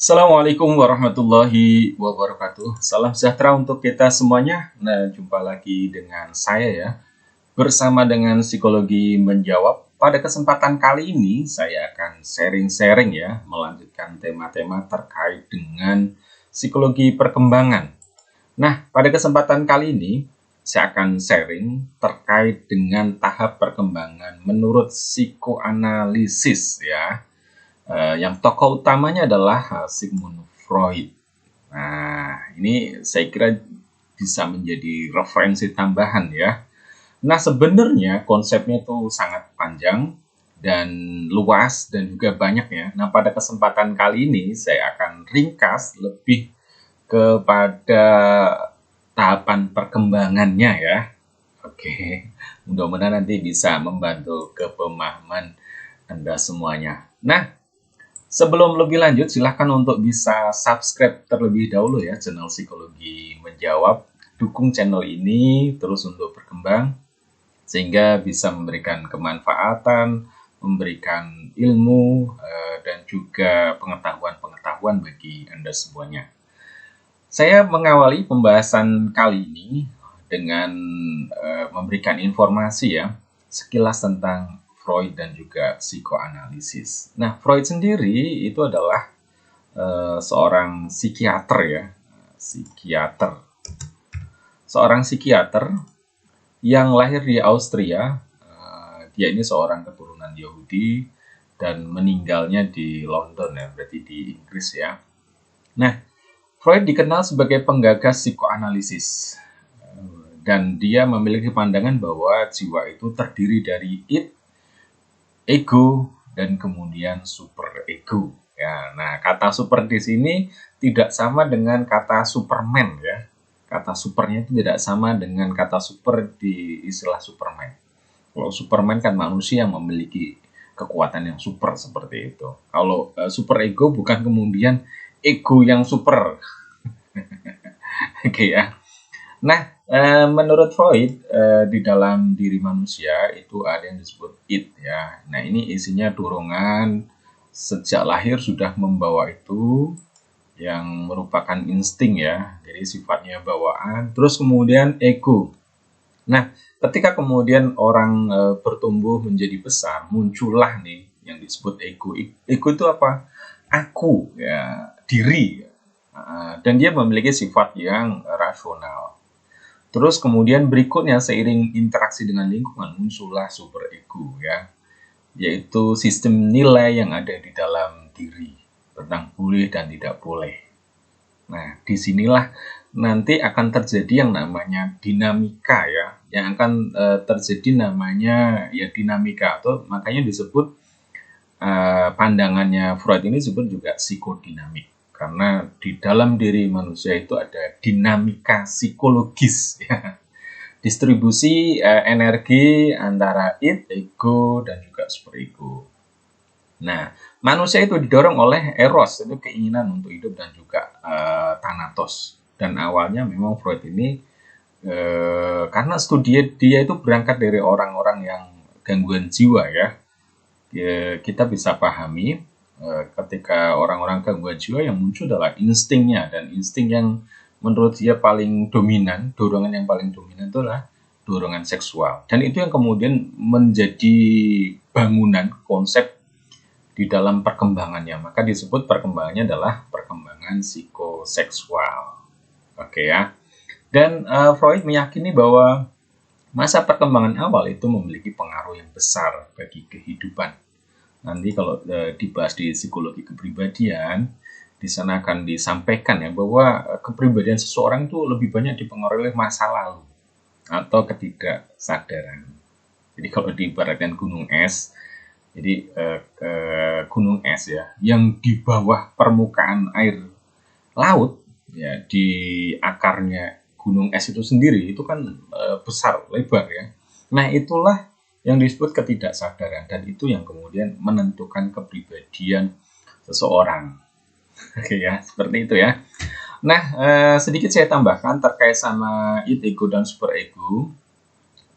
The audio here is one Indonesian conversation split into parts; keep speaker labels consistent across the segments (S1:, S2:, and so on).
S1: Assalamualaikum warahmatullahi wabarakatuh. Salam sejahtera untuk kita semuanya. Nah, jumpa lagi dengan saya ya, bersama dengan Psikologi Menjawab. Pada kesempatan kali ini, saya akan sharing-sharing ya, melanjutkan tema-tema terkait dengan psikologi perkembangan. Nah, pada kesempatan kali ini, saya akan sharing terkait dengan tahap perkembangan menurut psikoanalisis ya. Yang tokoh utamanya adalah Sigmund Freud. Nah, ini saya kira bisa menjadi referensi tambahan ya. Nah, sebenarnya konsepnya itu sangat panjang dan luas dan juga banyak ya. Nah, pada kesempatan kali ini saya akan ringkas lebih kepada tahapan perkembangannya ya. Oke, mudah-mudahan nanti bisa membantu kepemahaman Anda semuanya. Nah, sebelum lebih lanjut, silahkan untuk bisa subscribe terlebih dahulu ya channel Psikologi Menjawab. Dukung channel ini terus untuk berkembang, sehingga bisa memberikan kemanfaatan, memberikan ilmu, dan juga pengetahuan-pengetahuan bagi Anda semuanya. Saya mengawali pembahasan kali ini dengan memberikan informasi ya, sekilas tentang Freud dan juga psikoanalisis. Nah, Freud sendiri itu adalah seorang psikiater ya, psikiater. Seorang psikiater yang lahir di Austria. Dia ini seorang keturunan Yahudi dan meninggalnya di London ya, berarti di Inggris ya. Nah, Freud dikenal sebagai penggagas psikoanalisis dan dia memiliki pandangan bahwa jiwa itu terdiri dari id, ego, dan kemudian super ego. Ya, nah kata super di sini tidak sama dengan kata Superman ya. Kata supernya itu tidak sama dengan kata super di istilah Superman. Kalau Superman kan manusia yang memiliki kekuatan yang super seperti itu. Kalau super ego bukan kemudian ego yang super. Oke ya. Nah, menurut Freud, di dalam diri manusia itu ada yang disebut id ya. Nah, ini isinya dorongan sejak lahir sudah membawa itu yang merupakan insting ya. Jadi sifatnya bawaan. Terus kemudian ego. Nah, ketika kemudian orang bertumbuh menjadi besar, muncullah nih yang disebut ego. Ego itu apa? Aku ya, diri. Dan dia memiliki sifat yang rasional. Terus kemudian berikutnya seiring interaksi dengan lingkungan muncullah super ego ya, yaitu sistem nilai yang ada di dalam diri tentang boleh dan tidak boleh. Nah, disinilah nanti akan terjadi yang namanya dinamika ya, yang akan terjadi namanya ya dinamika, atau makanya disebut pandangannya Freud ini disebut juga psikodinamik. Karena di dalam diri manusia itu ada dinamika psikologis ya. Distribusi energi antara id, ego, dan juga super ego. Nah, manusia itu didorong oleh eros, itu keinginan untuk hidup, dan juga thanatos. Dan awalnya memang Freud ini karena studi dia itu berangkat dari orang-orang yang gangguan jiwa ya. Kita bisa pahami ketika orang-orang gangguan jiwa yang muncul adalah instingnya, dan insting yang menurut dia paling dominan, dorongan yang paling dominan itu adalah dorongan seksual. Dan itu yang kemudian menjadi bangunan konsep di dalam perkembangannya. Maka disebut perkembangannya adalah perkembangan psikoseksual. Oke ya. Dan Freud meyakini bahwa masa perkembangan awal itu memiliki pengaruh yang besar bagi kehidupan. Nanti kalau dibahas di psikologi kepribadian, di sana akan disampaikan ya bahwa kepribadian seseorang itu lebih banyak dipengaruhi oleh masa lalu atau ketidaksadaran. Jadi kalau diibaratkan gunung es, jadi gunung es ya, yang di bawah permukaan air laut ya, di akarnya gunung es itu sendiri itu kan besar, lebar ya. Nah, itulah yang disebut ketidaksadaran, dan itu yang kemudian menentukan kepribadian seseorang. Oke ya, seperti itu ya. Nah, sedikit saya tambahkan terkait sama id, ego, dan super ego.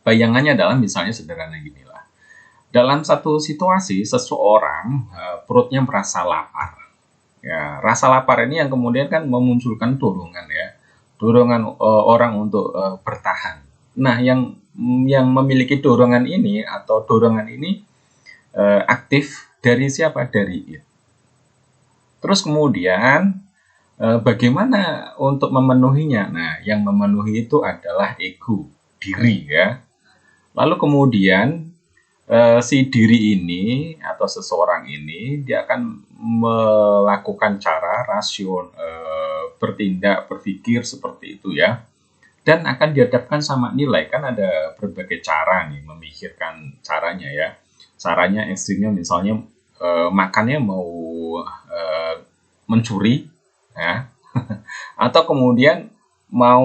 S1: Bayangannya adalah misalnya sederhana gini lah. Dalam satu situasi, seseorang perutnya merasa lapar. Ya, rasa lapar ini yang kemudian kan memunculkan dorongan ya, dorongan orang untuk bertahan. Nah, yang memiliki dorongan ini atau dorongan ini aktif dari siapa? Dari it. Terus kemudian bagaimana untuk memenuhinya? Nah, yang memenuhi itu adalah ego, diri ya. Lalu kemudian si diri ini atau seseorang ini dia akan melakukan cara bertindak, berpikir seperti itu ya. Dan akan dihadapkan sama nilai, kan ada berbagai cara nih memikirkan caranya ya. Caranya ekstrimnya misalnya makannya mau mencuri ya, atau kemudian mau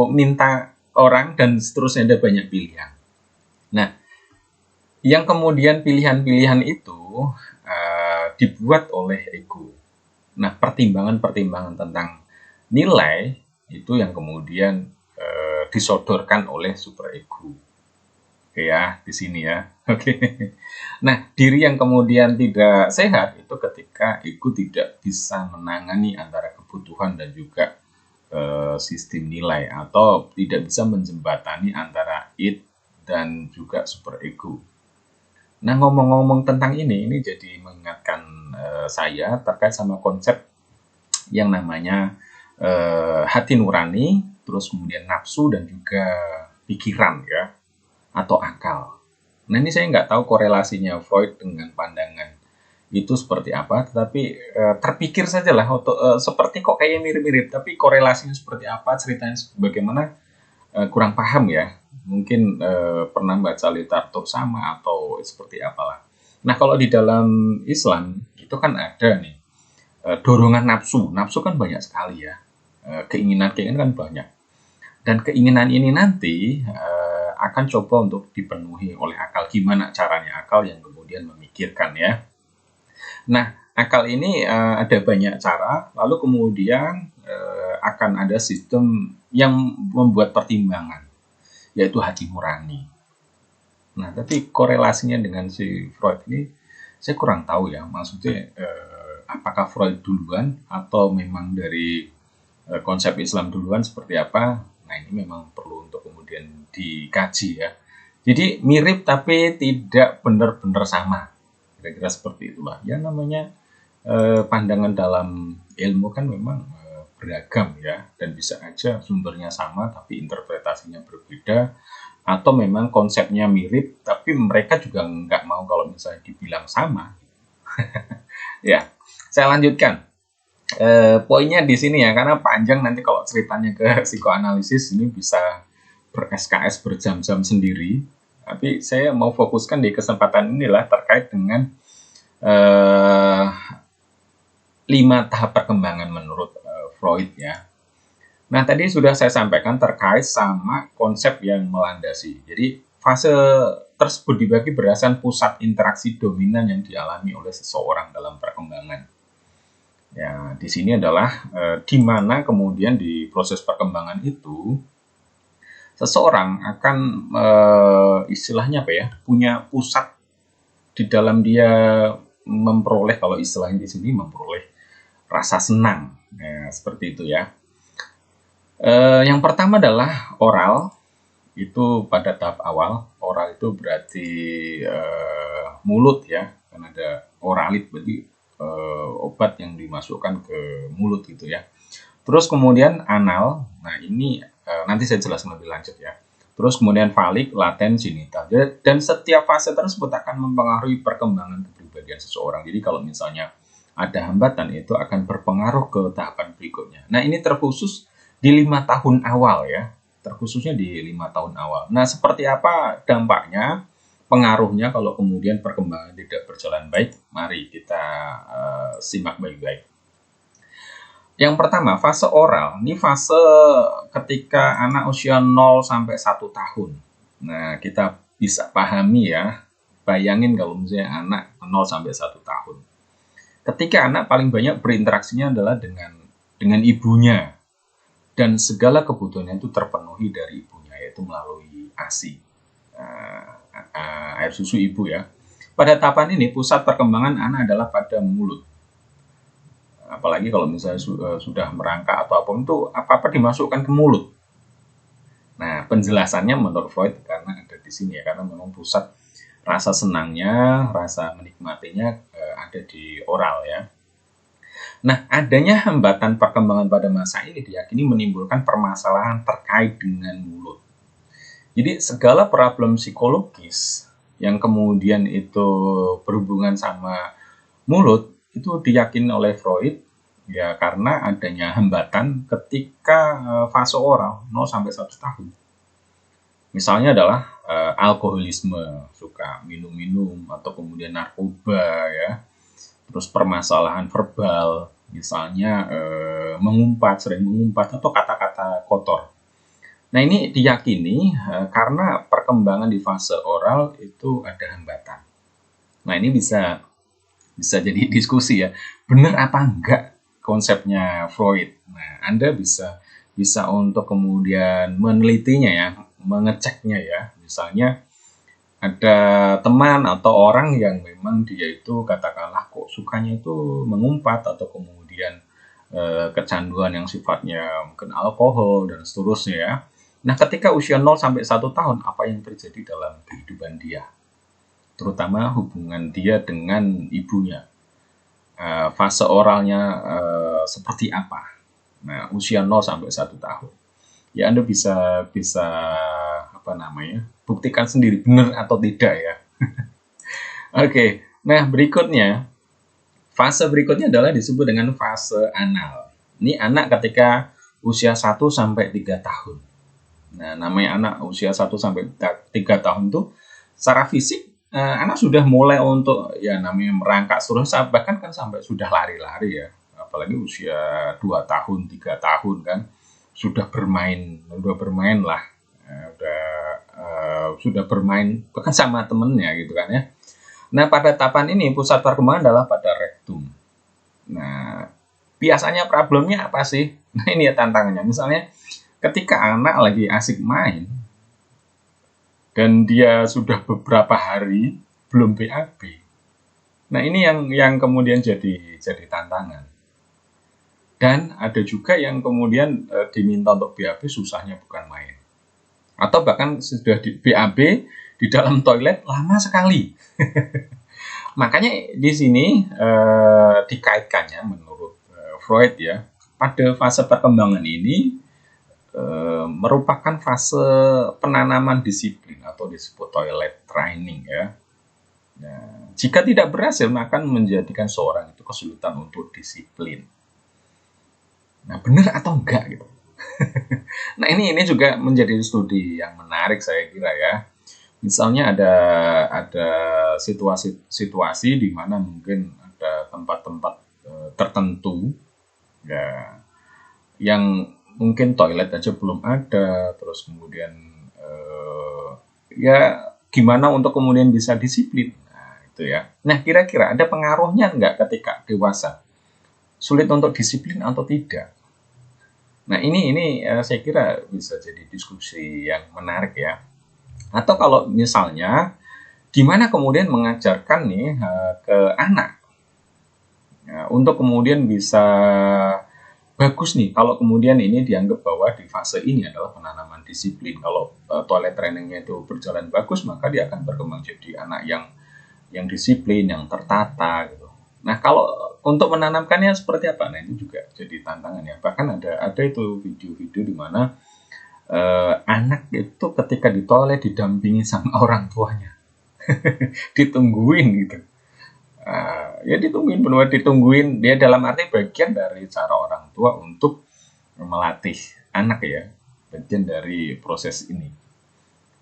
S1: minta orang dan seterusnya, ada banyak pilihan. Nah, yang kemudian pilihan-pilihan itu dibuat oleh ego. Nah, pertimbangan-pertimbangan tentang nilai itu yang kemudian disodorkan oleh superego. Oke ya, di sini ya. Oke. Nah, diri yang kemudian tidak sehat itu ketika ego tidak bisa menangani antara kebutuhan dan juga sistem nilai, atau tidak bisa menjembatani antara id dan juga superego. Nah, ngomong-ngomong tentang ini jadi mengingatkan saya terkait sama konsep yang namanya hati nurani, terus kemudian nafsu dan juga pikiran ya, atau akal. Nah, ini saya nggak tahu korelasinya Freud dengan pandangan itu seperti apa, tetapi terpikir saja lah untuk seperti kok kayak mirip-mirip, tapi korelasinya seperti apa, ceritanya bagaimana, kurang paham ya. Mungkin pernah baca literatur sama atau seperti apalah. Nah, kalau di dalam Islam itu kan ada nih dorongan nafsu. Nafsu kan banyak sekali ya. Keinginan-keinginan kan banyak. Dan keinginan ini nanti akan coba untuk dipenuhi oleh akal. Gimana caranya? Akal yang kemudian memikirkan ya. Nah, akal ini ada banyak cara, lalu kemudian akan ada sistem yang membuat pertimbangan, yaitu hati nurani. Nah, tapi korelasinya dengan si Freud ini saya kurang tahu ya, maksudnya apakah Freud duluan atau memang dari konsep Islam duluan, seperti apa. Nah, ini memang perlu untuk kemudian dikaji ya. Jadi mirip tapi tidak benar-benar sama, kira-kira seperti itulah ya. Namanya pandangan dalam ilmu kan memang beragam ya, dan bisa aja sumbernya sama tapi interpretasinya berbeda, atau memang konsepnya mirip tapi mereka juga nggak mau kalau misalnya dibilang sama. Ya, saya lanjutkan poinnya di sini ya, karena panjang nanti kalau ceritanya ke psikoanalisis ini bisa ber-SKS berjam-jam sendiri. Tapi saya mau fokuskan di kesempatan inilah terkait dengan 5 tahap perkembangan menurut Freud ya. Nah, tadi sudah saya sampaikan terkait sama konsep yang melandasi. Jadi, fase tersebut dibagi berdasarkan pusat interaksi dominan yang dialami oleh seseorang dalam perkembangan. Ya, di sini adalah di mana kemudian di proses perkembangan itu seseorang akan istilahnya apa ya, punya pusat di dalam dia memperoleh, kalau istilahnya di sini memperoleh rasa senang. Ya, seperti itu ya. Yang pertama adalah oral. Itu pada tahap awal. Oral itu berarti mulut ya, kan ada oralit, berarti obat yang dimasukkan ke mulut gitu ya. Terus kemudian anal. Nah, ini nanti saya jelaskan lebih lanjut ya. Terus kemudian falik, laten, genital. Dan setiap fase tersebut akan mempengaruhi perkembangan kepribadian seseorang. Jadi kalau misalnya ada hambatan, itu akan berpengaruh ke tahapan berikutnya. Nah, ini terkhusus di 5 tahun awal ya. Terkhususnya di 5 tahun awal. Nah, seperti apa dampaknya, pengaruhnya kalau kemudian perkembangan tidak berjalan baik? Mari kita simak baik-baik. Yang pertama, fase oral. Ini fase ketika anak usia 0 sampai 1 tahun. Nah, kita bisa pahami ya. Bayangin kalau misalnya anak 0 sampai 1 tahun. Ketika anak paling banyak berinteraksinya adalah dengan ibunya. Dan segala kebutuhannya itu terpenuhi dari ibunya, yaitu melalui ASI. Air susu ibu ya. Pada tahapan ini, pusat perkembangan anak adalah pada mulut. apalagi kalau misalnya sudah merangkak atau apapun itu apa-apa dimasukkan ke mulut. Nah, penjelasannya menurut Freud karena ada di sini ya, karena memang pusat rasa senangnya, rasa menikmatinya ada di oral ya. Nah, adanya hambatan perkembangan pada masa ini diyakini menimbulkan permasalahan terkait dengan mulut. Jadi segala problem psikologis yang kemudian itu berhubungan sama mulut itu diyakini oleh Freud ya karena adanya hambatan ketika fase oral 0 sampai 1 tahun. Misalnya adalah alkoholisme, suka minum-minum atau kemudian narkoba ya. Terus permasalahan verbal, misalnya sering mengumpat atau kata-kata kotor. Nah, ini diyakini karena perkembangan di fase oral itu ada hambatan. Nah, ini bisa jadi diskusi ya. Benar apa enggak konsepnya Freud? Nah, Anda bisa untuk kemudian menelitinya ya, mengeceknya ya. Misalnya ada teman atau orang yang memang dia itu katakanlah kok sukanya itu mengumpat atau kemudian kecanduan yang sifatnya mungkin alkohol dan seterusnya ya. Nah, ketika usia 0 sampai 1 tahun, apa yang terjadi dalam kehidupan dia? Terutama hubungan dia dengan ibunya. Fase oralnya seperti apa? Nah, usia 0 sampai 1 tahun. Ya, Anda bisa buktikan sendiri benar atau tidak ya. Oke, nah berikutnya, fase berikutnya adalah disebut dengan fase anal. Ini anak ketika usia 1 sampai 3 tahun. Nah, namanya anak usia 1 sampai 3 tahun itu secara fisik anak sudah mulai untuk ya namanya merangkak terus, bahkan kan sampai sudah lari-lari ya. Apalagi usia 2 tahun, 3 tahun kan sudah bermain lah. Sudah bermain bahkan sama temennya gitu kan ya. Nah, pada tahapan ini pusat perkembangan adalah pada rektum. Nah, biasanya problemnya apa sih? Nah, ini ya tantangannya. Misalnya ketika anak lagi asik main dan dia sudah beberapa hari belum BAB. Nah, ini yang kemudian jadi tantangan. Dan ada juga yang kemudian diminta untuk BAB susahnya bukan main. Atau bahkan sudah di BAB di dalam toilet lama sekali. Makanya di sini dikaitkannya menurut Freud ya, pada fase perkembangan ini merupakan fase penanaman disiplin atau disebut toilet training ya. Nah, jika tidak berhasil akan menjadikan seorang itu kesulitan untuk disiplin. Nah, benar atau enggak gitu. Nah, ini juga menjadi studi yang menarik saya kira ya. Misalnya ada situasi di mana mungkin ada tempat-tempat tertentu ya yang mungkin toilet aja belum ada, terus kemudian ya gimana untuk kemudian bisa disiplin. Nah, itu ya. Nah, kira-kira ada pengaruhnya enggak ketika dewasa? Sulit untuk disiplin atau tidak? Nah, ini saya kira bisa jadi diskusi yang menarik ya. Atau kalau misalnya gimana kemudian mengajarkan nih ke anak ya, untuk kemudian bisa bagus nih kalau kemudian ini dianggap bahwa di fase ini adalah penanaman disiplin. Kalau toilet trainingnya itu berjalan bagus, maka dia akan berkembang jadi anak yang disiplin, yang tertata gitu. Nah, kalau untuk menanamkannya seperti apa? Nah, itu juga jadi tantangan ya. Bahkan ada itu video-video di mana anak itu ketika di toilet didampingi sama orang tuanya. Ditungguin gitu. Ya ditungguin dia dalam arti bagian dari cara orang tua untuk melatih anak ya, bagian dari proses ini.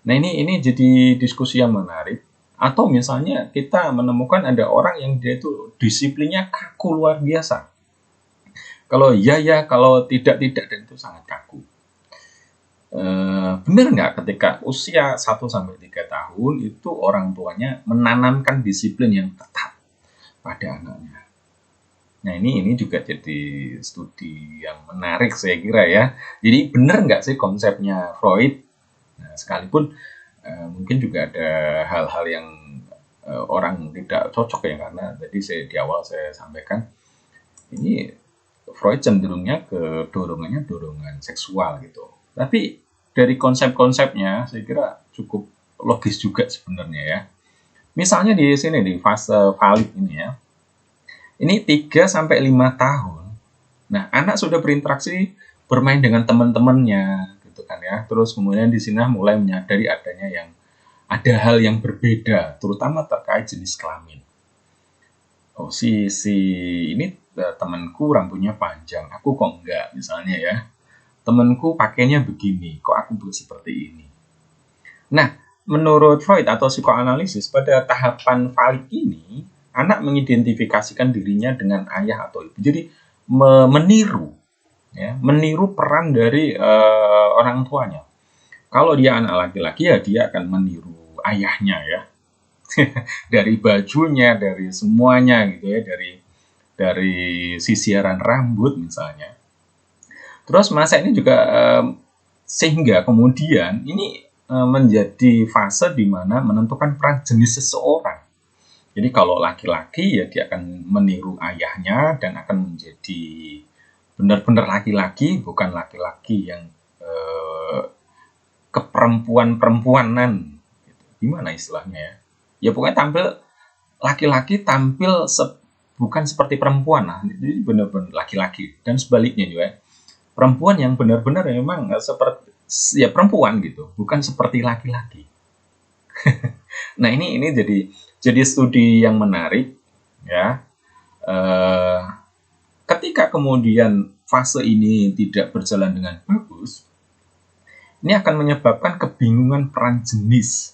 S1: Nah, ini jadi diskusi yang menarik. Atau misalnya kita menemukan ada orang yang dia itu disiplinnya kaku luar biasa. Kalau ya, kalau tidak dan itu sangat kaku. Benar nggak ketika usia 1-3 tahun itu orang tuanya menanamkan disiplin yang ketat pada anaknya. Nah, ini juga jadi studi yang menarik saya kira ya. Jadi benar nggak sih konsepnya Freud? Nah, sekalipun mungkin juga ada hal-hal yang orang tidak cocok ya, karena tadi di awal saya sampaikan ini Freud cenderungnya ke dorongan seksual gitu. Tapi dari konsep-konsepnya saya kira cukup logis juga sebenarnya ya. Misalnya di sini di fase valid ini ya. Ini 3 sampai 5 tahun. Nah, anak sudah berinteraksi bermain dengan teman-temannya gitu kan ya. Terus kemudian di sini mulai menyadari ada hal yang berbeda, terutama terkait jenis kelamin. Oh, si ini temanku rambutnya panjang, aku kok enggak misalnya ya. Temanku pakainya begini, kok aku belum seperti ini. Nah, menurut Freud atau psikoanalisis, pada tahapan valid ini, anak mengidentifikasikan dirinya dengan ayah atau ibu. Jadi meniru, ya, meniru peran dari orang tuanya. Kalau dia anak laki-laki ya dia akan meniru ayahnya ya, dari bajunya, dari semuanya gitu ya, dari sisiran rambut misalnya. Terus masa ini juga sehingga kemudian ini menjadi fase di mana menentukan peran jenis seseorang. Jadi kalau laki-laki ya dia akan meniru ayahnya dan akan menjadi benar-benar laki-laki, bukan laki-laki yang keperempuan-perempuanan. Gimana istilahnya ya? Ya pokoknya tampil laki-laki tampil bukan seperti perempuan. Nah, jadi benar-benar laki-laki dan sebaliknya juga. Perempuan yang benar-benar memang seperti ya perempuan gitu, bukan seperti laki-laki. Nah, ini jadi studi yang menarik ya. Ketika kemudian fase ini tidak berjalan dengan bagus, ini akan menyebabkan kebingungan peran jenis.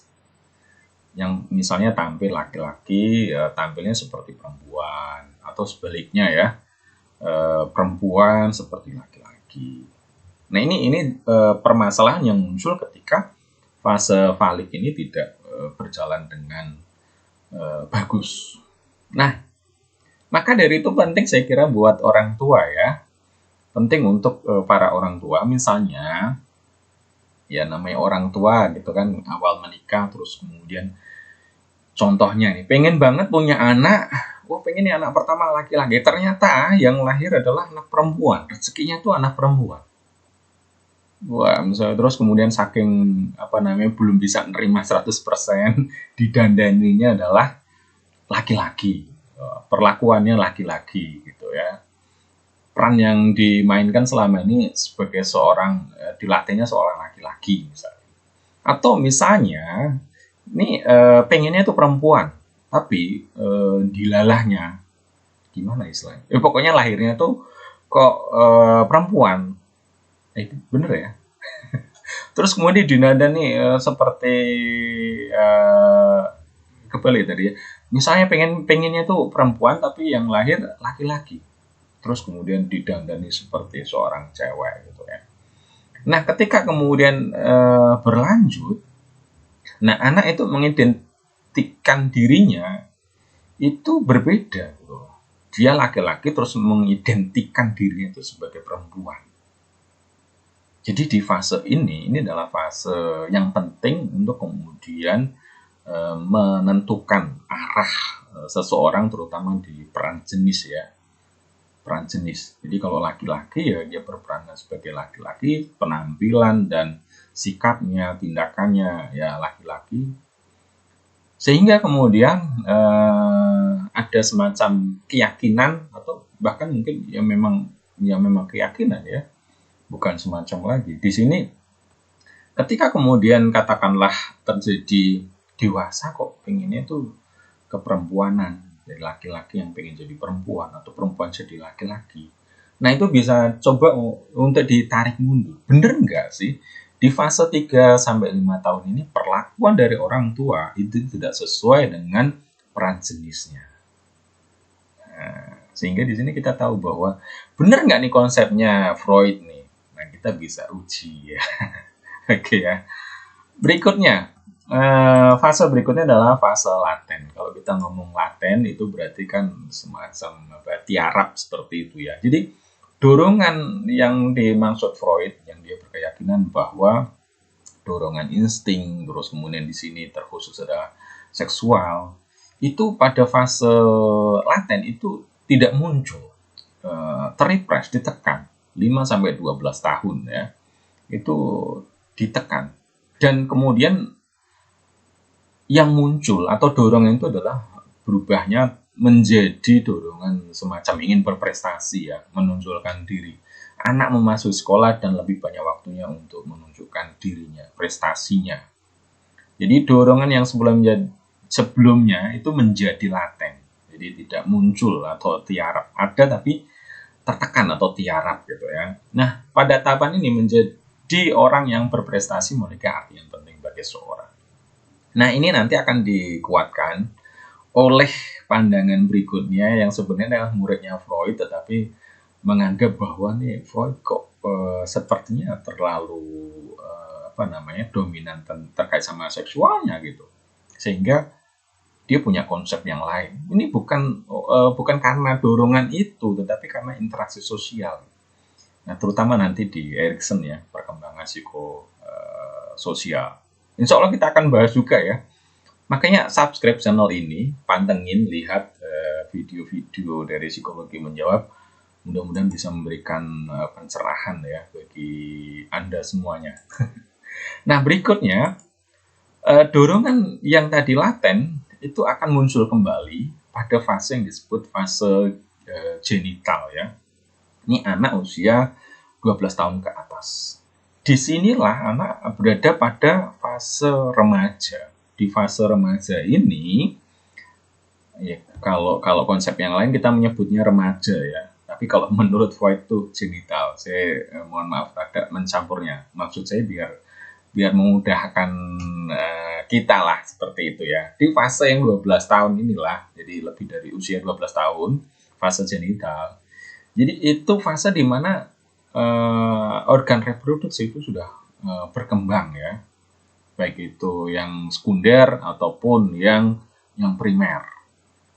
S1: Yang misalnya tampil laki-laki, tampilnya seperti perempuan, atau sebaliknya ya, perempuan seperti laki-laki. Nah ini permasalahan yang muncul ketika fase valid ini tidak berjalan dengan bagus. Nah, maka dari itu penting saya kira buat orang tua ya, penting untuk para orang tua misalnya, ya namanya orang tua gitu kan, awal menikah terus kemudian contohnya nih, pengen banget punya anak, pengen nih anak pertama laki-laki, ternyata yang lahir adalah anak perempuan, rezekinya tuh anak perempuan. Wah, misalnya terus kemudian saking belum bisa nerima 100% didandaninya adalah laki-laki, perlakuannya laki-laki gitu ya. Peran yang dimainkan selama ini sebagai seorang dilatihnya seorang laki-laki misalnya. Atau misalnya ini pengennya itu perempuan, tapi dilalahnya gimana istilahnya? Pokoknya lahirnya tuh kok perempuan. Bener ya? Terus kemudian dinadani seperti kebalik tadi ya. Misalnya pengennya tuh perempuan tapi yang lahir laki-laki. Terus kemudian didandani seperti seorang cewek gitu ya. Nah, ketika kemudian berlanjut, nah anak itu mengidentikan dirinya itu berbeda. Dia laki-laki terus mengidentikan dirinya itu sebagai perempuan. Jadi di fase ini adalah fase yang penting untuk kemudian menentukan arah seseorang terutama di peran jenis ya. Peran jenis. Jadi kalau laki-laki ya dia berperan sebagai laki-laki, penampilan dan sikapnya, tindakannya ya laki-laki. Sehingga kemudian ada semacam keyakinan atau bahkan mungkin ya memang keyakinan ya. Bukan semacam lagi. Di sini ketika kemudian katakanlah terjadi dewasa kok pengennya itu keperempuanan, dari laki-laki yang pengen jadi perempuan atau perempuan jadi laki-laki. Nah itu bisa coba untuk ditarik mundur. Bener nggak sih di fase 3 sampai 5 tahun ini perlakuan dari orang tua itu tidak sesuai dengan peran jenisnya. Nah, sehingga di sini kita tahu bahwa bener nggak nih konsepnya Freud nih. Nah, kita bisa uji ya. Oke ya. Berikutnya, fase berikutnya adalah fase laten. Kalau kita ngomong laten itu berarti kan semacam tiarap seperti itu ya. Jadi dorongan yang dimaksud Freud yang dia berkeyakinan bahwa dorongan insting terus kemudian di sini terkhusus ada seksual itu pada fase laten itu tidak muncul. terrepress, ditekan 5 sampai 12 tahun ya. Itu ditekan. Dan kemudian yang muncul atau dorongan itu adalah berubahnya menjadi dorongan semacam ingin berprestasi ya, menonjolkan diri. Anak memasuki sekolah dan lebih banyak waktunya untuk menunjukkan dirinya, prestasinya. Jadi dorongan yang sebelumnya itu menjadi laten. Jadi tidak muncul atau tiarap. Ada tapi tertekan atau tiarap gitu ya. Nah, pada tahapan ini menjadi orang yang berprestasi memiliki arti yang penting bagi seorang. Nah, ini nanti akan dikuatkan oleh pandangan berikutnya yang sebenarnya adalah muridnya Freud, tetapi menganggap bahwa nih Freud kok sepertinya terlalu dominan terkait sama seksualnya gitu, sehingga dia punya konsep yang lain. Ini bukan karena dorongan itu, tetapi karena interaksi sosial. Nah, terutama nanti di Erikson ya, perkembangan psikososial. Insya Allah kita akan bahas juga ya. Makanya subscribe channel ini, pantengin, lihat video-video dari Psikologi Menjawab. Mudah-mudahan bisa memberikan pencerahan ya bagi Anda semuanya. Nah, berikutnya, dorongan yang tadi laten itu akan muncul kembali pada fase yang disebut fase genital ya. Ini anak usia 12 tahun ke atas. Disinilah anak berada pada fase remaja. Di fase remaja ini, ya, kalau konsep yang lain kita menyebutnya remaja ya. Tapi kalau menurut Freud itu genital. Saya mohon maaf agak mencampurnya. Maksud saya biar memudahkan kita lah seperti itu ya. Di fase yang 12 tahun inilah, jadi lebih dari usia 12 tahun, fase genital. Jadi itu fase di mana organ reproduksi itu sudah berkembang ya. Baik itu yang sekunder ataupun yang primer.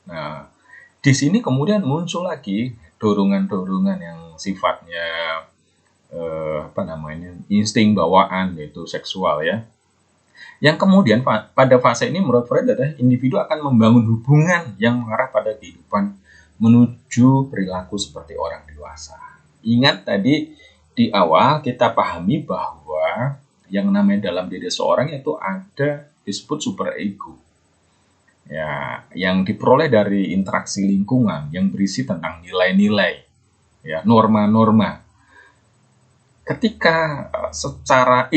S1: Nah, di sini kemudian muncul lagi dorongan-dorongan yang sifatnya insting bawaan, yaitu seksual ya. Yang kemudian pada fase ini menurut Freud adalah individu akan membangun hubungan yang mengarah pada kehidupan menuju perilaku seperti orang dewasa. Ingat tadi di awal kita pahami bahwa yang namanya dalam diri seorang itu ada disebut superego. Ya, yang diperoleh dari interaksi lingkungan yang berisi tentang nilai-nilai, ya, norma-norma. Ketika secara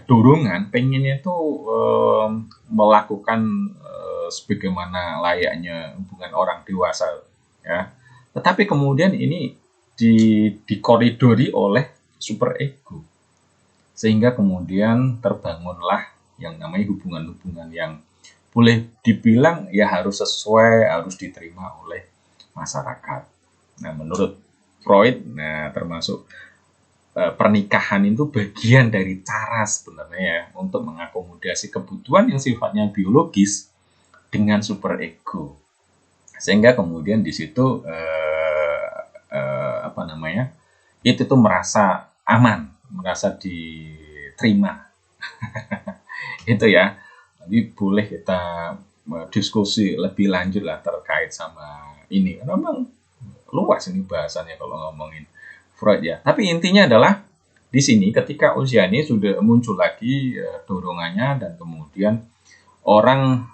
S1: dorongan pengennya itu melakukan sebagaimana layaknya hubungan orang dewasa ya, tetapi kemudian ini dikoridori oleh superego, sehingga kemudian terbangunlah yang namanya hubungan-hubungan yang boleh dibilang ya harus sesuai, harus diterima oleh masyarakat. Nah, menurut Freud, termasuk pernikahan itu bagian dari cara sebenarnya ya untuk mengakomodasi kebutuhan yang sifatnya biologis dengan superego, sehingga kemudian di situ itu tuh merasa aman, merasa diterima. Itu ya. Jadi boleh kita diskusi lebih lanjut lah terkait sama ini, karena memang luas ini bahasannya kalau ngomongin Freud ya. Tapi intinya adalah di sini ketika usia ini sudah muncul lagi dorongannya, dan kemudian orang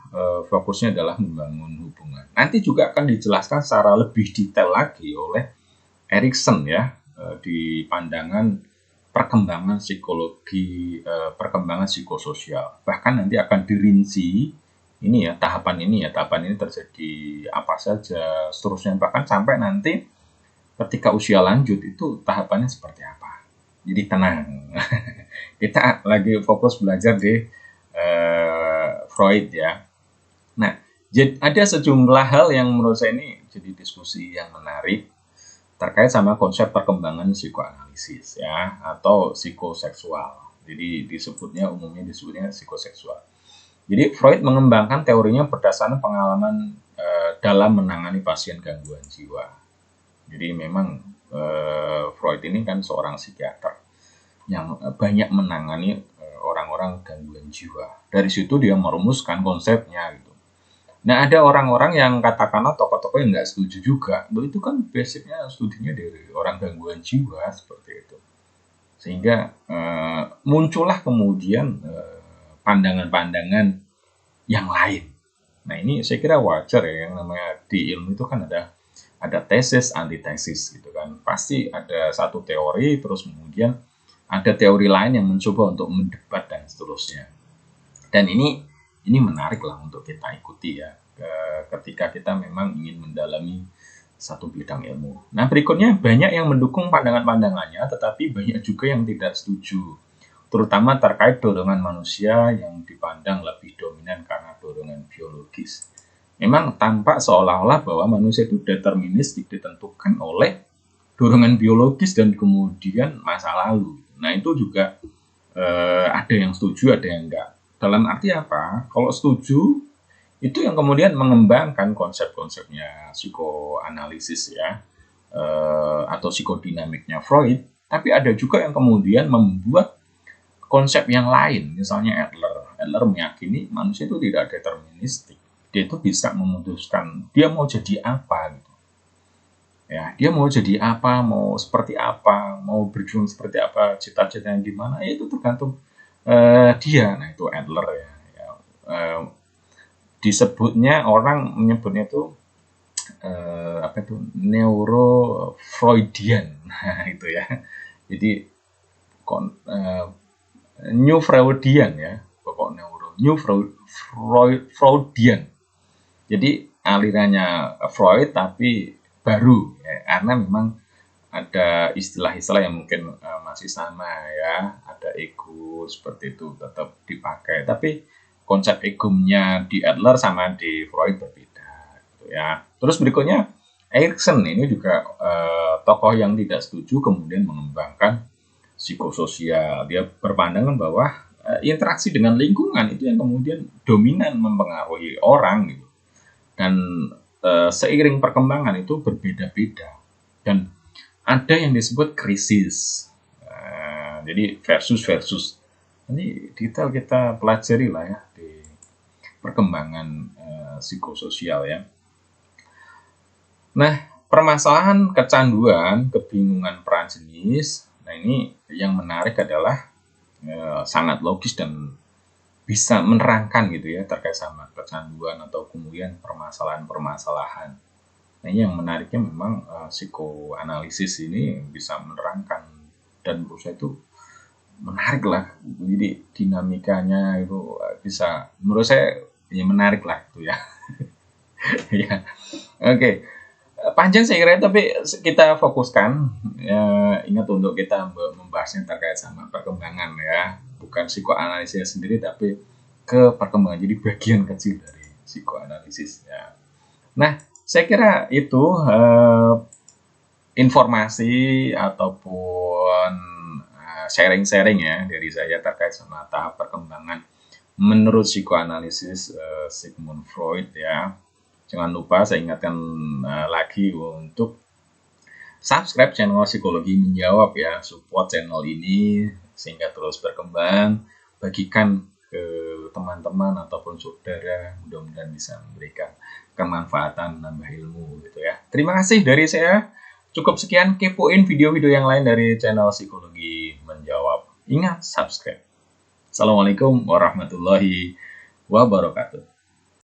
S1: fokusnya adalah membangun hubungan. Nanti juga akan dijelaskan secara lebih detail lagi oleh Erikson ya, di pandangan perkembangan psikologi, perkembangan psikososial. Bahkan nanti akan dirinci ini ya, tahapan ini terjadi apa saja, seterusnya, bahkan sampai nanti ketika usia lanjut itu tahapannya seperti apa. Jadi tenang. Kita lagi fokus belajar di Freud ya. Nah, ada sejumlah hal yang menurut saya ini jadi diskusi yang menarik terkait sama konsep perkembangan psikoanalisis ya, atau psikoseksual. Jadi umumnya disebutnya psikoseksual. Jadi Freud mengembangkan teorinya berdasarkan pengalaman dalam menangani pasien gangguan jiwa. Jadi memang Freud ini kan seorang psikiater yang banyak menangani orang-orang gangguan jiwa. Dari situ dia merumuskan konsepnya gitu. Nah, ada orang-orang yang katakanlah tokoh-tokoh yang nggak setuju juga. Loh, itu kan basicnya studinya dari orang gangguan jiwa seperti itu. Sehingga muncullah kemudian pandangan-pandangan yang lain. Nah, ini saya kira wajar ya, yang namanya di ilmu itu kan ada tesis, antitesis gitu kan. Pasti ada satu teori, terus kemudian ada teori lain yang mencoba untuk mendebat dan seterusnya. Dan ini menarik lah untuk kita ikuti ya, ketika kita memang ingin mendalami satu bidang ilmu. Nah, berikutnya banyak yang mendukung pandangan-pandangannya, tetapi banyak juga yang tidak setuju, terutama terkait dorongan manusia yang dipandang lebih dominan karena dorongan biologis. Memang tampak seolah-olah bahwa manusia itu determinis, ditentukan oleh dorongan biologis dan kemudian masa lalu. Nah, itu juga ada yang setuju, ada yang enggak. Dalam arti apa? Kalau setuju, itu yang kemudian mengembangkan konsep-konsepnya psikoanalisis ya, atau psikodinamiknya Freud. Tapi ada juga yang kemudian membuat konsep yang lain, misalnya Adler. Adler meyakini manusia itu tidak deterministik. Dia itu bisa memutuskan dia mau jadi apa gitu. Ya, dia mau jadi apa, mau seperti apa, mau berjuang seperti apa, cita-citanya gimana, ya itu tergantung dia. Nah, itu Adler ya. Disebutnya orang menyebutnya itu apa itu neuro Freudian. Nah, itu ya. Jadi New Freudian ya, pokok neuro New Freudian. Jadi alirannya Freud tapi baru ya, karena memang ada istilah-istilah yang mungkin masih sama ya, ada ego seperti itu tetap dipakai, tapi konsep egonya di Adler sama di Freud berbeda gitu ya. Terus berikutnya Erikson ini juga tokoh yang tidak setuju kemudian mengembangkan psikososial. Dia berpandangan bahwa interaksi dengan lingkungan itu yang kemudian dominan mempengaruhi orang gitu. Dan seiring perkembangan itu berbeda-beda. Dan ada yang disebut krisis. Jadi versus. Ini detail kita pelajari lah ya di perkembangan psikososial ya. Nah, permasalahan kecanduan, kebingungan peran jenis. Nah, ini yang menarik adalah sangat logis dan bisa menerangkan gitu ya terkait sama kecanduan atau kemudian permasalahan-permasalahan. Nah, ini yang menariknya memang psikoanalisis ini bisa menerangkan, dan menurut saya itu menarik lah. Jadi dinamikanya itu bisa, menurut saya ya menarik lah itu ya. Ya, oke. Panjang saya kira, tapi kita fokuskan ya, ingat untuk kita membahasnya terkait sama perkembangan ya, bukan psikoanalisisnya sendiri tapi ke perkembangan, jadi bagian kecil dari psikoanalisis ya. Nah, saya kira itu informasi ataupun sharing-sharing ya dari saya terkait sama tahap perkembangan menurut psikoanalisis Sigmund Freud ya. Jangan lupa saya ingatkan lagi untuk subscribe channel Psikologi Menjawab ya, support channel ini sehingga terus berkembang, bagikan ke teman-teman ataupun saudara, mudah-mudahan bisa memberikan kemanfaatan, nambah ilmu gitu ya. Terima kasih dari saya. Cukup sekian, kepoin video-video yang lain dari channel Psikologi Menjawab. Ingat subscribe. Assalamualaikum warahmatullahi wabarakatuh.